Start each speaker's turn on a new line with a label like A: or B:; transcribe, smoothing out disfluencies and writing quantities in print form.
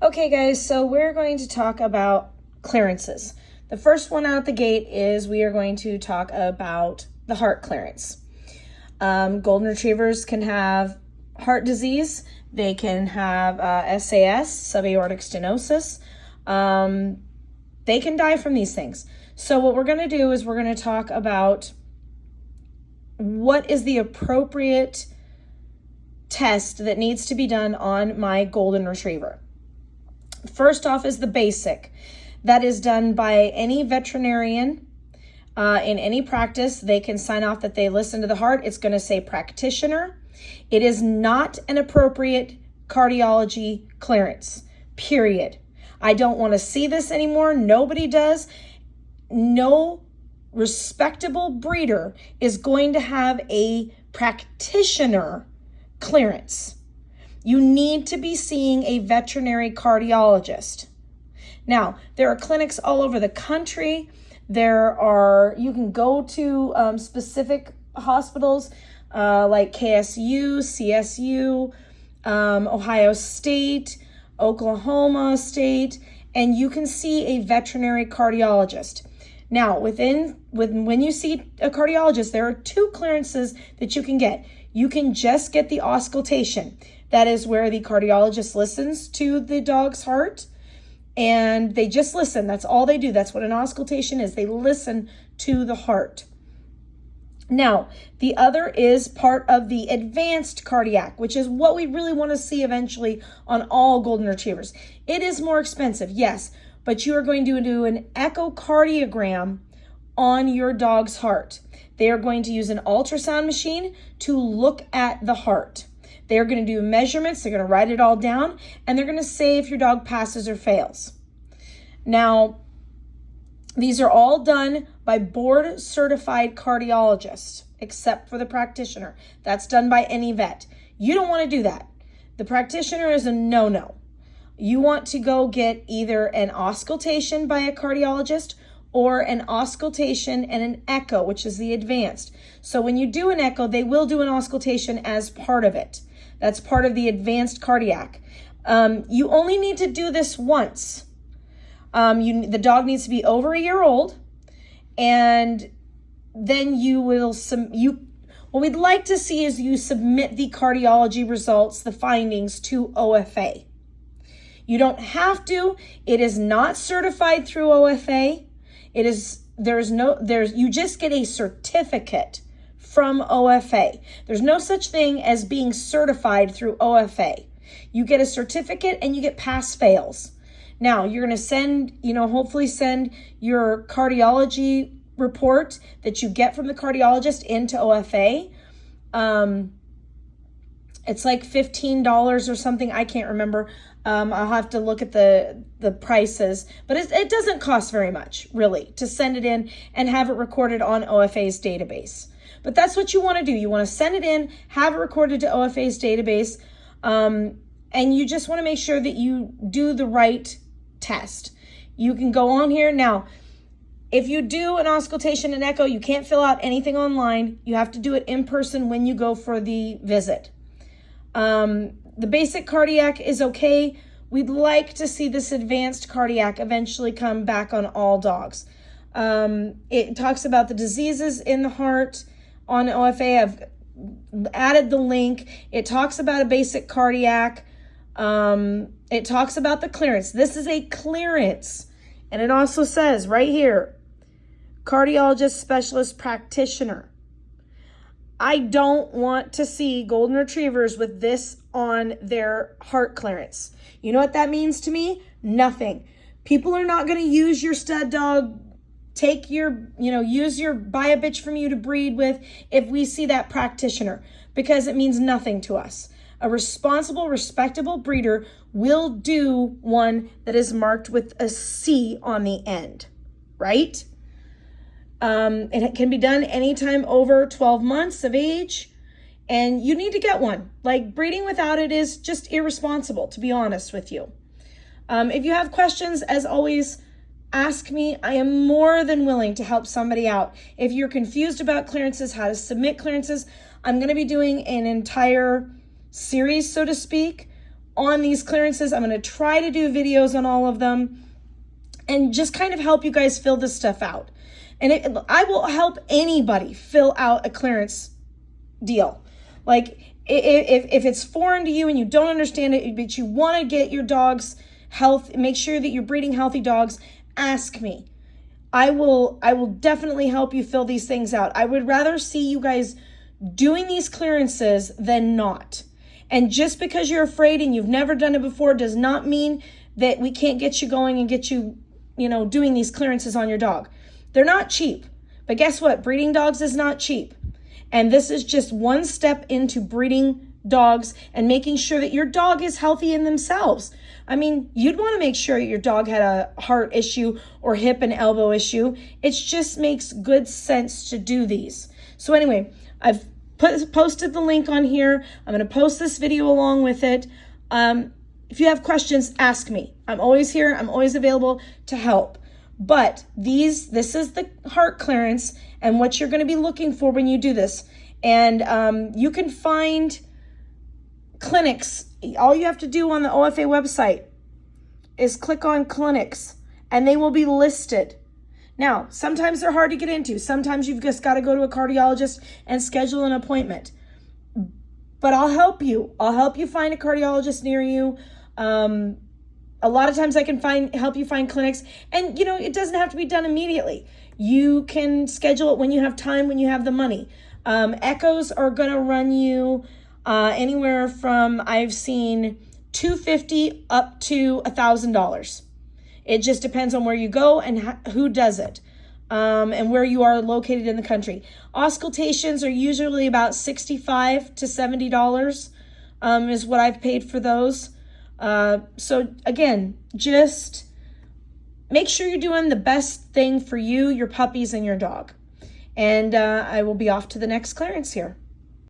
A: Okay guys, so we're going to talk about clearances. The first one out the gate is we are going to talk about the heart clearance. Golden Retrievers can have heart disease. They can have SAS, subaortic stenosis. They can die from these things. So what we're going to do is we're going to talk about what is the appropriate test that needs to be done on my Golden Retriever. First off is the basic. That is done by any veterinarian in any practice. They can sign off that they listen to the heart. It's going to say practitioner. It is not an appropriate cardiology clearance, period. I don't want to see this anymore. Nobody does. No respectable breeder is going to have a practitioner clearance. You need to be seeing a veterinary cardiologist. Now, there are clinics all over the country. You can go to specific hospitals like KSU, CSU, Ohio State, Oklahoma State, and you can see a veterinary cardiologist. Now, when you see a cardiologist, there are two clearances that you can get. You can just get the auscultation. That is where the cardiologist listens to the dog's heart and they just listen. That's all they do. That's what an auscultation is. They listen to the heart. Now, the other is part of the advanced cardiac, which is what we really want to see eventually on all Golden Retrievers. It is more expensive, yes, but you are going to do an echocardiogram on your dog's heart. They are going to use an ultrasound machine to look at the heart. They're going to do measurements, they're going to write it all down, and they're going to say if your dog passes or fails. Now, these are all done by board-certified cardiologists, except for the practitioner. That's done by any vet. You don't want to do that. The practitioner is a no-no. You want to go get either an auscultation by a cardiologist or an auscultation and an echo, which is the advanced. So when you do an echo, they will do an auscultation as part of it. That's part of the advanced cardiac. You only need to do this once. The dog needs to be over a year old, and then what we'd like to see is you submit the cardiology results, the findings, to OFA. You don't have to. It is not certified through OFA. You just get a certificate from OFA. There's no such thing as being certified through OFA. You get a certificate and you get pass fails. Now, you're going to hopefully send your cardiology report that you get from the cardiologist into OFA. It's like $15 or something. I can't remember. I'll have to look at the prices, but it doesn't cost very much, really, to send it in and have it recorded on OFA's database. But that's what you want to do. You want to send it in, have it recorded to OFA's database, and you just want to make sure that you do the right test. You can go on here. Now, if you do an auscultation and echo, you can't fill out anything online. You have to do it in person when you go for the visit. The basic cardiac is okay. We'd like to see this advanced cardiac eventually come back on all dogs. It talks about the diseases in the heart on OFA. I've added the link. It talks about a basic cardiac. It talks about the clearance. This is a clearance. And it also says right here, cardiologist specialist practitioner. I don't want to see Golden Retrievers with this on their heart clearance. You know what that means to me? Nothing. People are not going to use your stud dog, buy a bitch from you to breed with if we see that practitioner, because it means nothing to us. A responsible, respectable breeder will do one that is marked with a C on the end, right? It can be done anytime over 12 months of age, and you need to get one. Like, breeding without it is just irresponsible, to be honest with you. If you have questions, as always, ask me. I am more than willing to help somebody out. If you're confused about clearances, how to submit clearances, I'm going to be doing an entire series, so to speak, on these clearances. I'm going to try to do videos on all of them and just kind of help you guys fill this stuff out. And I will help anybody fill out a clearance deal. Like if it's foreign to you and you don't understand it, but you want to get your dog's health, make sure that you're breeding healthy dogs, ask me. I will definitely help you fill these things out. I would rather see you guys doing these clearances than not. And just because you're afraid and you've never done it before does not mean that we can't get you going and get you, doing these clearances on your dog. They're not cheap, but guess what? Breeding dogs is not cheap. And this is just one step into breeding dogs and making sure that your dog is healthy in themselves. I mean, you'd want to make sure your dog had a heart issue or hip and elbow issue. It just makes good sense to do these. So anyway, I've posted the link on here. I'm going to post this video along with it. If you have questions, ask me. I'm always here. I'm always available to help. But this is the heart clearance and what you're going to be looking for when you do this. And you can find clinics. All you have to do on the OFA website is click on clinics and they will be listed. Now, sometimes they're hard to get into. Sometimes you've just got to go to a cardiologist and schedule an appointment. But I'll help you. I'll help you find a cardiologist near you. A lot of times I can help you find clinics, and it doesn't have to be done immediately. You can schedule it when you have time, when you have the money. Echoes are going to run you anywhere from, I've seen $250 up to $1,000. It just depends on where you go and who does it, and where you are located in the country. Auscultations are usually about $65 to $70 is what I've paid for those. So again, just make sure you're doing the best thing for you, your puppies, and your dog. And I will be off to the next clearance here.